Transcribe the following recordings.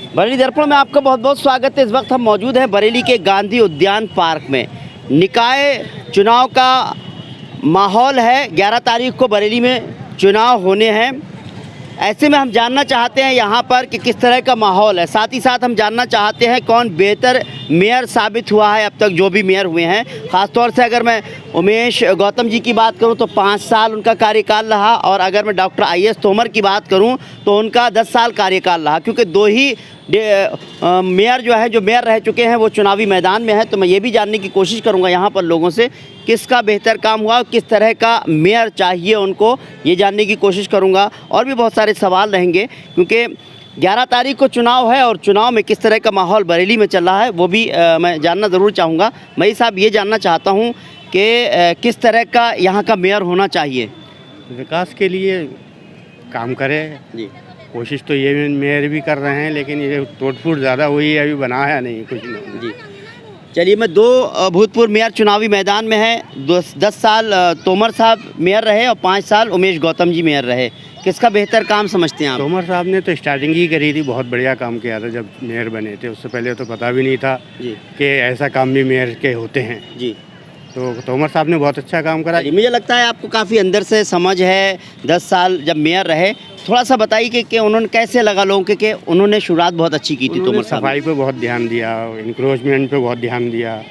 बरेली दर्पण में आपका बहुत बहुत स्वागत है। इस वक्त हम मौजूद हैं बरेली के गांधी उद्यान पार्क में। निकाय चुनाव का माहौल है। 11 तारीख को बरेली में चुनाव होने हैं। ऐसे में हम जानना चाहते हैं यहाँ पर कि किस तरह का माहौल है। साथ ही साथ हम जानना चाहते हैं कौन बेहतर मेयर साबित हुआ है अब तक जो भी मेयर हुए हैं। ख़ासतौर से अगर मैं उमेश गौतम जी की बात करूं तो 5 साल उनका कार्यकाल रहा, और अगर मैं डॉक्टर आई.एस. तोमर की बात करूं तो उनका 10 साल कार्यकाल रहा, क्योंकि दो ही मेयर जो मेयर रह चुके हैं वो चुनावी मैदान में है। तो मैं ये भी जानने की कोशिश करूंगा यहाँ पर लोगों से किसका बेहतर काम हुआ, किस तरह का मेयर चाहिए उनको, ये जानने की कोशिश करूंगा। और भी बहुत सारे सवाल रहेंगे क्योंकि 11 तारीख को चुनाव है और चुनाव में किस तरह का माहौल बरेली में चल रहा है वो भी मैं जानना ज़रूर चाहूँगा। मैं साहब ये जानना चाहता हूँ कि किस तरह का यहाँ का मेयर होना चाहिए। विकास के लिए काम करे जी, कोशिश तो ये मेयर भी कर रहे हैं, लेकिन ये तोड़फोड़ ज़्यादा हुई है, अभी बनाया नहीं कुछ नहीं। जी चलिए, मैं 2 भूतपूर्व मेयर चुनावी मैदान में हैं। 10 साल तोमर साहब मेयर रहे और 5 साल उमेश गौतम जी मेयर रहे। किसका बेहतर काम समझते हैं आप? तोमर साहब ने तो स्टार्टिंग ही करी थी, बहुत बढ़िया काम किया था जब मेयर बने थे। उससे पहले तो पता भी नहीं था जी कि ऐसा काम भी मेयर के होते हैं। जी तो तोमर साहब ने बहुत अच्छा काम करा। मुझे लगता है आपको काफ़ी अंदर से समझ है। 10 साल जब मेयर रहे, थोड़ा सा बताइए कि उन्होंने कैसे लगा लोगों के कि उन्होंने शुरुआत बहुत अच्छी की थी। तोमर साहब सफाई पे बहुत ध्यान दिया, इंक्रोचमेंट पे बहुत ध्यान दिया।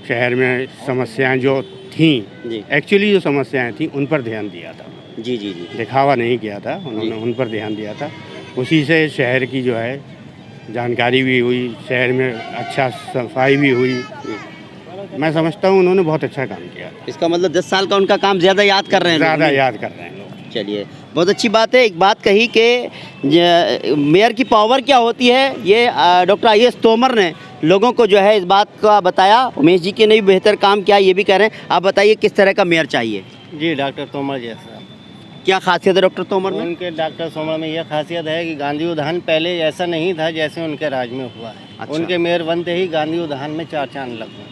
शहर में समस्याएं जो थीं, जी एक्चुअली जो समस्याएं थीं उन पर ध्यान दिया था। जी जी जी दिखावा नहीं किया था उन्होंने, उन पर ध्यान दिया था। उसी से शहर की जो है जानकारी भी हुई, शहर में अच्छा सफाई भी हुई। मैं समझता हूँ उन्होंने बहुत अच्छा काम किया। इसका मतलब 10 साल का उनका काम ज़्यादा याद कर रहे हैं, ज़्यादा याद कर रहे हैं लोग। चलिए, बहुत अच्छी बात है। एक बात कही कि मेयर की पावर क्या होती है, ये डॉक्टर आई.एस. तोमर ने लोगों को जो है इस बात का बताया। उमेश जी के ने भी बेहतर काम किया, ये भी कह रहे हैं। आप बताइए किस तरह का मेयर चाहिए? जी, डॉक्टर तोमर जैसा। क्या खासियत है डॉक्टर तोमर में? उनके डॉक्टर तोमर में यह खासियत है कि गांधी उद्यान पहले ऐसा नहीं था जैसे उनके राज में हुआ है। अच्छा। उनके मेयर बनते ही गांधी उद्यान में 4 चांद लग गए।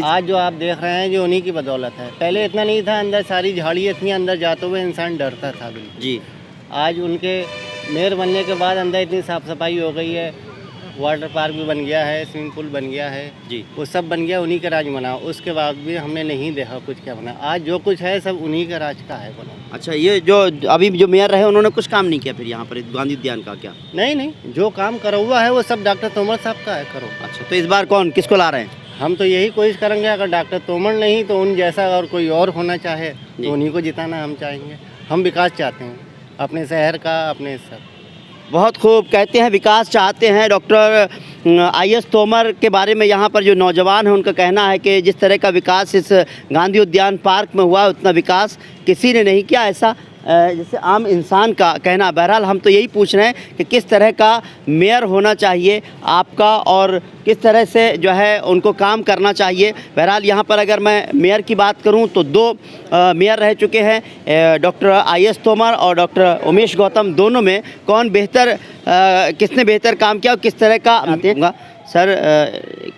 आज जो आप देख रहे हैं जो उन्हीं की बदौलत है। पहले इतना नहीं था, अंदर सारी झाड़ियाँ थी, अंदर जाते हुए इंसान डरता था बिल्कुल। जी, आज उनके मेयर बनने के बाद अंदर इतनी साफ़ सफाई हो गई है, वाटर पार्क भी बन गया है, स्विमिंग पूल बन गया है जी, वो सब बन गया। उन्हीं का राज बना। उसके बाद भी हमने नहीं देखा कुछ क्या बना। आज जो कुछ है सब उन्हीं का राज का है बना। अच्छा, ये जो अभी जो मेयर रहे उन्होंने कुछ काम नहीं किया फिर यहाँ पर गांधी उद्यान का? क्या नहीं, जो काम करा हुआ है वो सब डॉक्टर तोमर साहब का है। करो। अच्छा, तो इस बार किसको ला रहे हैं? हम तो यही कोशिश करेंगे, अगर डॉक्टर तोमर नहीं तो उन जैसा और कोई और होना चाहे तो उन्हीं को जिताना हम चाहेंगे। हम विकास चाहते हैं अपने शहर का, अपने सब। बहुत खूब, कहते हैं विकास चाहते हैं। Doctor IS. तोमर के बारे में यहाँ पर जो नौजवान हैं उनका कहना है कि जिस तरह का विकास इस गांधी उद्यान पार्क में हुआ उतना विकास किसी ने नहीं किया, ऐसा जैसे आम इंसान का कहना। बहरहाल हम तो यही पूछ रहे हैं कि किस तरह का मेयर होना चाहिए आपका और किस तरह से जो है उनको काम करना चाहिए। बहरहाल यहाँ पर अगर मैं मेयर की बात करूँ तो 2 मेयर रह चुके हैं, डॉक्टर आई.एस. तोमर और डॉक्टर उमेश गौतम। दोनों में कौन बेहतर, किसने बेहतर काम किया और किस तरह का होगा? सर,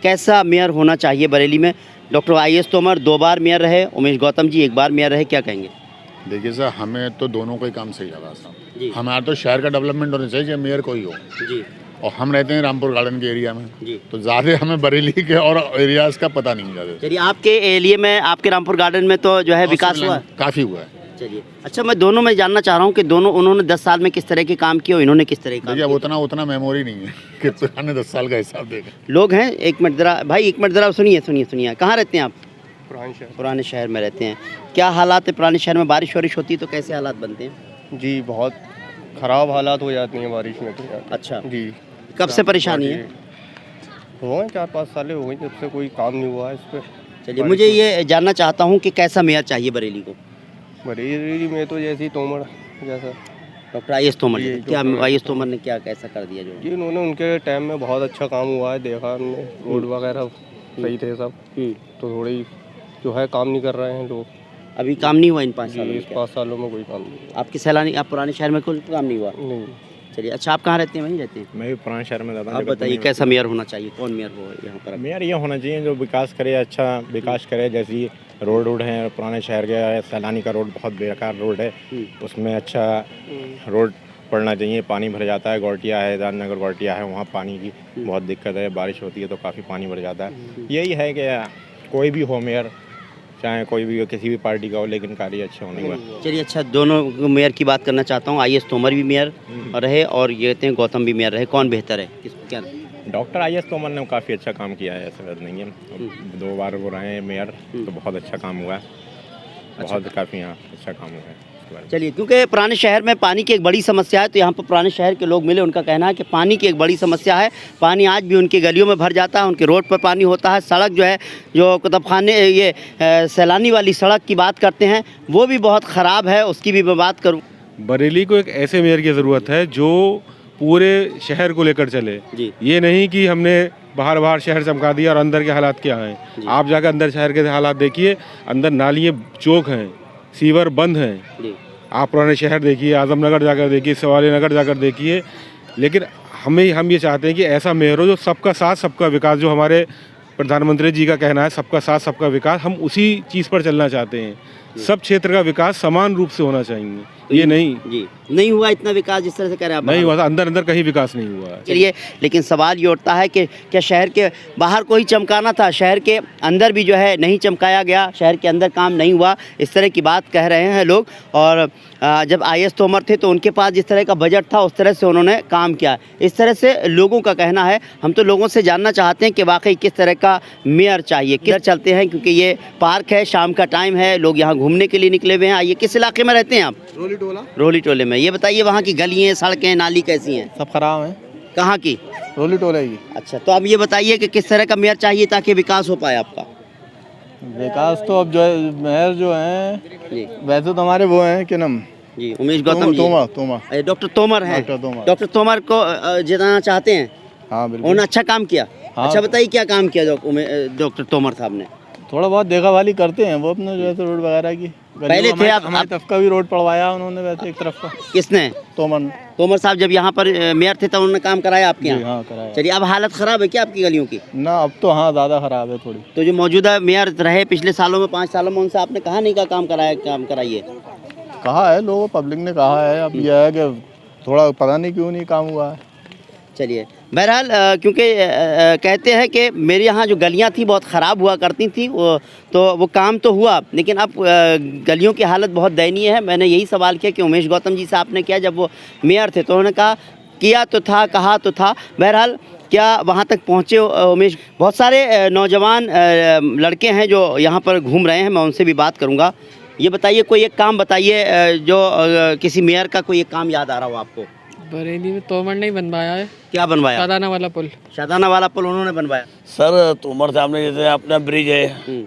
कैसा मेयर होना चाहिए बरेली में? Doctor IS. Tomar 2 bar mayor रहे, उमेश गौतम जी 1 बार मेयर रहे, क्या कहेंगे? देखिए सर, हमें तो दोनों का ही काम सही लगा जी। साहब। हमारा तो शहर का डेवलपमेंट होना चाहिए, चाहे मेयर कोई हो। जी और हम रहते हैं रामपुर गार्डन के एरिया में, जी। तो ज़्यादा हमें बरेली के और एरियाज़ का पता नहीं ज़्यादा। चलिए, आपके एरिया में, आपके रामपुर गार्डन में तो जो है विकास हुआ? काफ़ी हुआ है। चलिए, अच्छा, मैं दोनों में जानना चाह रहा हूँ कि दोनों उन्होंने 10 साल में किस तरह के काम किए और इन्होंने किस तरह के काम देखिए, किए? अब उतना मेमोरी नहीं है कि पुराने 10 साल का हिसाब देगा। लोग हैं, 1 मिनट ज़रा भाई, 1 मिनट ज़रा सुनिए। कहाँ रहते हैं आप? पुराने शहर में रहते हैं। क्या हालात है पुराने शहर में? बारिश वारिश होती है तो कैसे हालात बनते हैं? जी, बहुत ख़राब हालात हो जाती हैं बारिश में तो यार। अच्छा जी। कब से परेशानी है? हो गए 4-5 साल हो गए जब से कोई काम नहीं हुआ है इस पर। चलिए, मुझे ये जानना चाहता हूँ कि कैसा मेयर चाहिए बरेली को? बरेली में तो जैसी तोमर जैसा डॉक्टर आई.एस. तोमर जी, क्या डॉक्टर आई.एस. तोमर ने क्या कैसा कर दिया जो? जी, उन्होंने उनके टाइम में बहुत अच्छा काम हुआ है, देखा हमने। रोड वगैरह सही थे सब। तो थोड़ी जो है काम नहीं कर रहे हैं लोग। अभी काम नहीं हुआ इन 5 सालों में? इस 5 सालों में कोई काम नहीं हुआ। आपकी सैलानी, आप पुराने शहर में कोई काम नहीं हुआ? नहीं। चलिए, अच्छा, आप कहाँ रहते हैं? वहीं रहते हैं? मैं भी पुराने शहर में ज़्यादा। आप बताइए कैसा मेयर होना चाहिए, कौन मेयर हो यहाँ पर? मेयर ये होना चाहिए जो विकास करे, अच्छा विकास करे। जैसी रोड है पुराने शहर के, सैलानी का रोड बहुत बेकार रोड है, उसमें अच्छा रोड पड़ना चाहिए। पानी भर जाता है, गौटिया है, राजनगर गौटिया है, वहाँ पानी की बहुत दिक्कत है। बारिश होती है तो काफ़ी पानी भर जाता है। यही है कि कोई भी हो मेयर, चाहे कोई भी हो, किसी भी पार्टी का हो, लेकिन कार्य अच्छे होने के बाद। चलिए, अच्छा, दोनों मेयर की बात करना चाहता हूँ। IAS तोमर भी मेयर रहे और ये कहते हैं गौतम भी मेयर रहे, कौन बेहतर है? क्या डॉक्टर IAS तोमर ने काफ़ी अच्छा काम किया है, ऐसा बात नहीं है। 2 बार वो रहे हैं मेयर, तो बहुत अच्छा काम हुआ है, बहुत काफ़ी यहाँ अच्छा काम हुआ है। चलिए, क्योंकि पुराने शहर में पानी की एक बड़ी समस्या है, तो यहाँ पर पुराने शहर के लोग मिले, उनका कहना है कि पानी की एक बड़ी समस्या है। पानी आज भी उनकी गलियों में भर जाता है, उनके रोड पर पानी होता है। सड़क जो है, जो कुतुबखाने ये सैलानी वाली सड़क की बात करते हैं, वो भी बहुत ख़राब है, उसकी भी मैं बात करूँ। बरेली को एक ऐसे मेयर की ज़रूरत है जो पूरे शहर को लेकर चले। जी। ये नहीं कि हमने बाहर शहर चमका दिया और अंदर के हालात क्या हैं। आप जाकर अंदर शहर के हालात देखिए, अंदर नालियाँ चौक हैं, सीवर बंद हैं। आप पुराने शहर देखिए, आजमनगर जाकर देखिए, सवाली नगर जाकर देखिए। लेकिन हम ये चाहते हैं कि ऐसा मेयर हो जो सबका साथ सबका विकास, जो हमारे प्रधानमंत्री जी का कहना है सबका साथ सबका विकास, हम उसी चीज़ पर चलना चाहते हैं। सब क्षेत्र का विकास समान रूप से होना चाहिए। ये नहीं हुआ इतना विकास जिस तरह से कह रहे हैं आप? नहीं हुआ, अंदर कहीं विकास नहीं हुआ। चलिए, लेकिन सवाल ये उठता है कि क्या शहर के बाहर को ही चमकाना था, शहर के अंदर भी जो है नहीं चमकाया गया, शहर के अंदर काम नहीं हुआ, इस तरह की बात कह रहे हैं लोग। और जब IAS तोमर थे तो उनके पास जिस तरह का बजट था उस तरह से उन्होंने काम किया, इस तरह से लोगों का कहना है। हम तो लोगों से जानना चाहते हैं कि वाकई किस तरह का मेयर चाहिए। किधर चलते हैं, क्योंकि ये पार्क है, शाम का टाइम है, लोग यहाँ घूमने के लिए निकले हुए हैं। आइए, किस इलाके में रहते हैं आप? रोली टोले में। ये बताइए, वहाँ की गलियाँ, सड़कें, नाली कैसी हैं? सब खराब हैं। कहाँ की? रोली टोले की। अच्छा, तो अब ये बताइए कि किस तरह का मेयर चाहिए ताकि विकास हो पाए आपका? विकास तो अब जो है मेयर जो हैं जी वैसे तो हमारे वो हैं कि नाम जी, उमेश गौतम जी। तोमर डॉक्टर तोमर हैं। डॉक्टर तोमर को जिताना चाहते हैं? हाँ बिल्कुल। उन्होंने अच्छा काम किया। हाँ। अच्छा, बताइए क्या काम किया डॉक्टर तोमर साहब ने? थोड़ा बहुत देखा भाली करते हैं वो अपने, जो है रोड वगैरह की। पहले थे आप हमारी तरफ का भी रोड पड़वाया उन्होंने, वैसे एक तरफ का। किसने? तोमर साहब जब यहाँ पर मेयर थे तब उन्होंने काम कराया आपके यहाँ? हाँ कराया। चलिए, अब हालत ख़राब है क्या आपकी गलियों की? ना, अब तो हाँ ज़्यादा ख़राब है थोड़ी। तो जो मौजूदा मेयर रहे पिछले सालों में, 5 सालों में, उनसे आपने कहा नहीं का काम कराइए? कहा है, लोगों पब्लिक ने कहा है। अब यह है कि थोड़ा पता नहीं क्यों नहीं काम हुआ है। चलिए, बहरहाल क्योंकि कहते हैं कि मेरे यहाँ जो गलियाँ थी बहुत ख़राब हुआ करती थी, वो काम तो हुआ, लेकिन अब गलियों की हालत बहुत दयनीय है। मैंने यही सवाल किया कि उमेश गौतम जी से आपने किया जब वो मेयर थे, तो उन्होंने कहा किया तो था, कहा तो था। बहरहाल क्या वहाँ तक पहुँचे उमेश? बहुत सारे नौजवान लड़के हैं जो यहाँ पर घूम रहे हैं, मैं उनसे भी बात करूँगा। ये बताइए, कोई एक काम बताइए जो किसी मेयर का कोई एक काम याद आ रहा हो आपको। बरेली में तोमर ने ही बनवाया है। क्या बनवाया? शादाना वाला पुल। शादाना वाला पुल उन्होंने बनवाया? सर, तोमर साहब ने जैसे अपना ब्रिज है,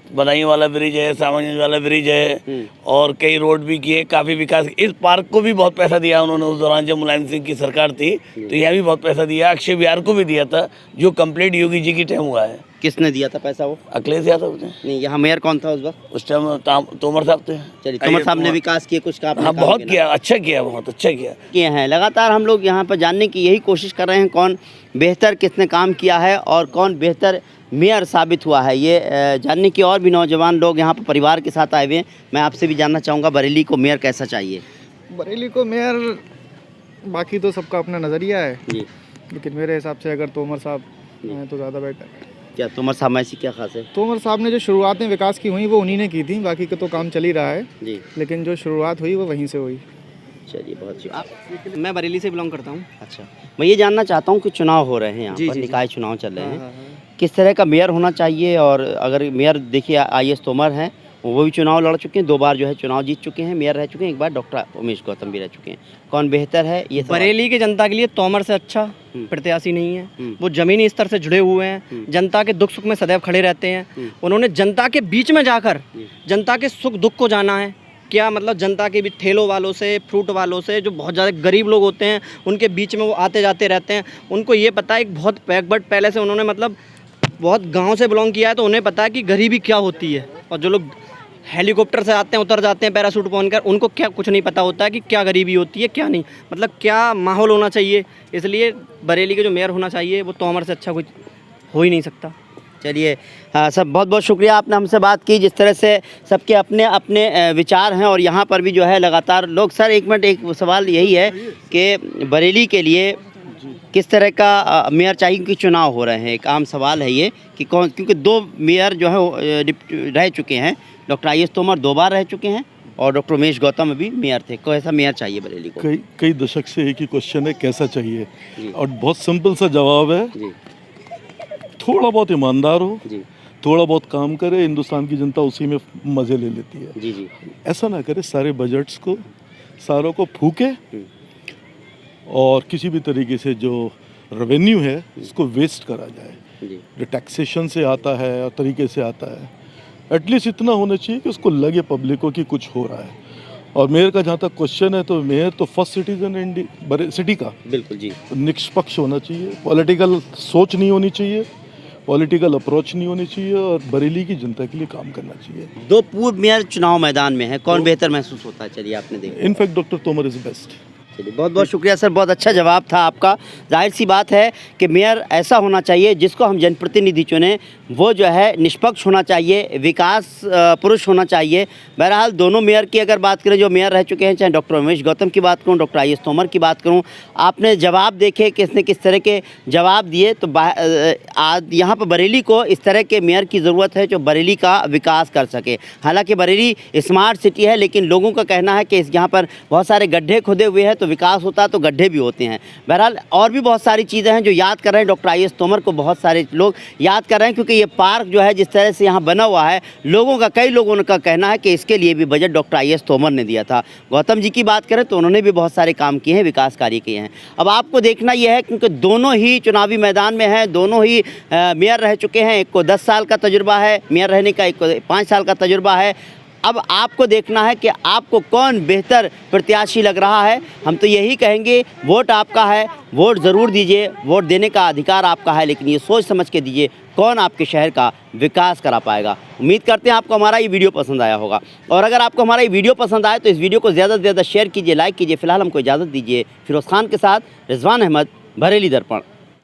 बनाई वाला ब्रिज है, सामान्य वाला ब्रिज है, और कई रोड भी किए, काफ़ी विकास। इस पार्क को भी बहुत पैसा दिया उन्होंने उस दौरान जब मुलायम सिंह की सरकार थी, तो यह भी बहुत पैसा दिया। अक्षय विहार को भी दिया था, जो कंप्लीट योगी जी की टाइम हुआ है। किसने दिया था पैसा? वो अखिलेश यादव ने। नहीं, यहाँ मेयर कौन था उस वक्त? उस टाइम तोमर साहब थे। चलिए, तोमर साहब ने विकास किए कुछ काम? हाँ, बहुत किया, अच्छा किया, बहुत अच्छा किया हैं। लगातार हम लोग यहाँ पर जानने की यही कोशिश कर रहे हैं कौन बेहतर, किसने काम किया है और कौन बेहतर मेयर साबित हुआ है। ये जानने की और भी नौजवान लोग यहाँ पर परिवार के साथ आए हुए हैं। मैं आपसे भी जानना चाहूँगा, बरेली को मेयर कैसा चाहिए? बरेली को मेयर, बाकी तो सबका अपना नज़रिया है जी, लेकिन मेरे हिसाब से अगर तोमर साहब हैं तो ज़्यादा बेटर है। क्या तोमर साहब में ऐसी क्या खास है? तोमर साहब ने जो शुरुआतें विकास की हुई वो उन्हीं ने की थी, बाकी का तो काम चल ही रहा है जी, लेकिन जो शुरुआत हुई वो वहीं से हुई। चलिए, बहुत अच्छी। आप? मैं बरेली से बिलोंग करता हूँ। अच्छा, मैं ये जानना चाहता हूँ कि चुनाव हो रहे हैं यहाँ पर, निकाय चुनाव चल रहे हैं, किस तरह का मेयर होना चाहिए? और अगर मेयर देखिए IAS तोमर हैं, वो भी चुनाव लड़ चुके हैं, 2 बार जो है चुनाव जीत चुके हैं, मेयर रह चुके हैं, एक बार डॉक्टर उमेश गौतम भी रह चुके हैं। कौन बेहतर है? ये बरेली की जनता के लिए तोमर से अच्छा प्रत्याशी नहीं है। वो जमीनी स्तर से जुड़े हुए हैं, जनता के दुख सुख में सदैव खड़े रहते हैं। उन्होंने जनता के बीच में जाकर जनता के सुख दुख को जाना है। क्या मतलब, जनता के भी ठेलों वालों से, फ्रूट वालों से, जो बहुत ज़्यादा गरीब लोग होते हैं, उनके बीच में वो आते जाते रहते हैं। उनको ये पता है, एक बहुत बैकवर्ड पहले से उन्होंने मतलब बहुत गांव से बिलोंग किया है, तो उन्हें पता है कि गरीबी क्या होती है। और जो लोग हेलीकॉप्टर से आते हैं, उतर जाते हैं पैराशूट पहनकर, उनको क्या कुछ नहीं पता होता है कि क्या गरीबी होती है, क्या नहीं, मतलब क्या माहौल होना चाहिए। इसलिए बरेली के जो मेयर होना चाहिए वो तोमर से अच्छा कुछ हो ही नहीं सकता। चलिए सब बहुत बहुत शुक्रिया, आपने हमसे बात की। जिस तरह से सबके अपने अपने विचार हैं और यहाँ पर भी जो है लगातार लोग। सर एक मिनट, एक सवाल यही है कि बरेली के लिए किस तरह का मेयर चाहिए, क्योंकि चुनाव हो रहे हैं। एक आम सवाल है ये कि कौन, क्योंकि 2 मेयर जो है रह चुके हैं। डॉक्टर आईएस तोमर 2 बार रह चुके हैं और डॉक्टर उमेश गौतम अभी मेयर थे। कैसा मेयर चाहिए बरेली को? कई दशक से एक ही क्वेश्चन है, कैसा चाहिए, और बहुत सिंपल सा जवाब है जी। थोड़ा बहुत ईमानदार हो जी थोड़ा बहुत काम करे, हिंदुस्तान की जनता उसी में मज़े ले लेती है। जी जी ऐसा ना करे सारे बजट्स को सारों को फूके और किसी भी तरीके से जो रेवेन्यू है उसको वेस्ट करा जाए। जी जो टैक्सेशन से आता है और तरीके से आता है, एटलीस्ट इतना होना चाहिए कि उसको लगे पब्लिक को कि कुछ हो रहा है। और मेयर का जहाँ तक क्वेश्चन है, तो मेयर तो फर्स्ट सिटीजन है सिटी का, बिल्कुल जी। तो निष्पक्ष होना चाहिए, पॉलिटिकल सोच नहीं होनी चाहिए, पॉलिटिकल अप्रोच नहीं होनी चाहिए, और बरेली की जनता के लिए काम करना चाहिए। 2 पूर्व मेयर चुनाव मैदान में है, कौन बेहतर महसूस होता है? चलिए आपने देखा। In fact doctor Tomar is best. चलिए बहुत बहुत शुक्रिया सर, बहुत अच्छा जवाब था आपका। जाहिर सी बात है कि मेयर ऐसा होना चाहिए जिसको हम जनप्रतिनिधि चुने, वो जो है निष्पक्ष होना चाहिए, विकास पुरुष होना चाहिए। बहरहाल दोनों मेयर की अगर बात करें, जो मेयर रह चुके हैं, चाहे डॉक्टर उमेश गौतम की बात करूं, डॉक्टर आईएस तोमर की बात करूं, आपने जवाब देखे किसने किस तरह के जवाब दिए। तो यहाँ पर बरेली को इस तरह के मेयर की ज़रूरत है जो बरेली का विकास कर सके। हालांकि बरेली स्मार्ट सिटी है, लेकिन लोगों का कहना है कि यहाँ पर बहुत सारे गड्ढे खुदे हुए हैं, तो विकास होता तो गड्ढे भी होते हैं। बहरहाल और भी बहुत सारी चीज़ें हैं जो याद कर रहे हैं डॉक्टर आईएस तोमर को, बहुत सारे लोग याद कर रहे हैं, क्योंकि ये पार्क जो है जिस तरह से यहाँ बना हुआ है, कई लोगों का कहना है कि इसके लिए भी बजट डॉक्टर आईएस तोमर ने दिया था। गौतम जी की बात करें तो उन्होंने भी बहुत सारे काम किए हैं, विकास कार्य किए हैं। अब आपको देखना यह है, क्योंकि दोनों ही चुनावी मैदान में हैं, दोनों ही मेयर रह चुके हैं। एक को 10 साल का तजुर्बा है मेयर रहने का, एक को 5 साल का तजुर्बा है। अब आपको देखना है कि आपको कौन बेहतर प्रत्याशी लग रहा है। हम तो यही कहेंगे, वोट आपका है, वोट ज़रूर दीजिए, वोट देने का अधिकार आपका है, लेकिन ये सोच समझ के दीजिए कौन आपके शहर का विकास करा पाएगा। उम्मीद करते हैं आपको हमारा ये वीडियो पसंद आया होगा, और अगर आपको हमारा ये वीडियो पसंद आए तो इस वीडियो को ज़्यादा से ज़्यादा शेयर कीजिए, लाइक कीजिए। फिलहाल हमको इजाज़त दीजिए। फिरोज़ खान के साथ रिजवान अहमद, बरेली दर्पण।